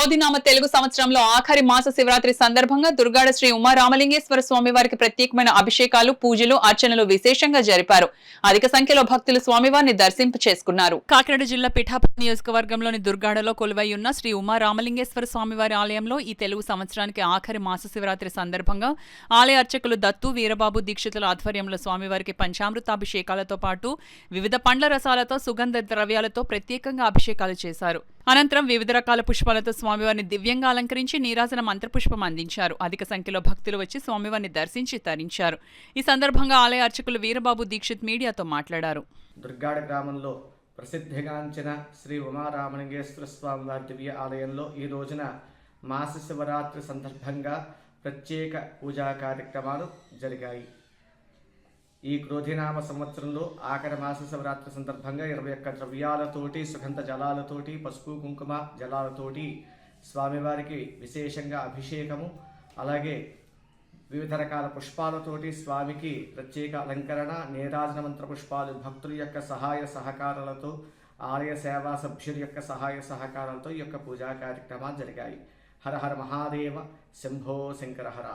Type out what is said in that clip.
క్రోధినామ తెలుగు సంవత్సరంలో ఆఖరి మాస శివరాత్రి సందర్భంగా దుర్గాడ శ్రీ ఉమారామలింగేశ్వర స్వామివారికి ప్రత్యేకమైన అభిషేకాలు, పూజలు, అర్చనలు విశేషంగా జరిపారు. అధిక సంఖ్యలో భక్తులు స్వామివారిని దర్శింప చేసుకున్నారు. కాకినాడ జిల్లా పిఠాపురం నియోజకవర్గంలోని దుర్గాడలో కొలువై ఉన్న శ్రీ ఉమారామలింగేశ్వర స్వామివారి ఆలయంలో ఈ తెలుగు సంవత్సరానికి ఆఖరి మాస శివరాత్రి సందర్భంగా ఆలయ అర్చకులు దత్తు వీరబాబు దీక్షితుల ఆధ్వర్యంలో స్వామివారికి పంచామృతాభిషేకాలతో పాటు వివిధ పండ్ల రసాలతో, సుగంధ ద్రవ్యాలతో ప్రత్యేకంగా అభిషేకాలు చేశారు. అనంతరం వివిధ రకాల పుష్పాలతో స్వామివారిని దివ్యంగా అలంకరించి నీరాజన మంత్రపుష్పం అందించారు. అధిక సంఖ్యలో భక్తులు వచ్చి స్వామివారిని దర్శించి తరించారు. ఈ సందర్భంగా ఆలయ అర్చకులు వీరబాబు దీక్షిత్ మీడియాతో మాట్లాడారు. దుర్గాడ గ్రామంలో ప్రసిద్ధిగాంచిన శ్రీ ఉమారామలింగేశ్వర స్వామివారి దివ్య ఆలయంలో ఈ రోజున మాస శివరాత్రి సందర్భంగా ప్రత్యేక పూజా కార్యక్రమాలు జరిగాయి. ఈ క్రోధినామ సంవత్సరంలో ఆఖరి మాస శివరాత్రి సందర్భంగా 21 ద్రవ్యాలతోటి, సుగంధ జలాలతోటి, పసుపు కుంకుమ జలాలతోటి స్వామివారికి విశేషంగా అభిషేకము, అలాగే వివిధ రకాల పుష్పాలతోటి స్వామికి ప్రత్యేక అలంకరణ, నీరాజన మంత్ర పుష్పాలు, భక్తుల యొక్క సహాయ సహకారాలతో, ఆలయ సేవా సభ్యుల యొక్క సహాయ సహకారాలతో ఈ యొక్క పూజా కార్యక్రమాలు జరిగాయి. హర హర మహాదేవ, శంభో శంకర హర.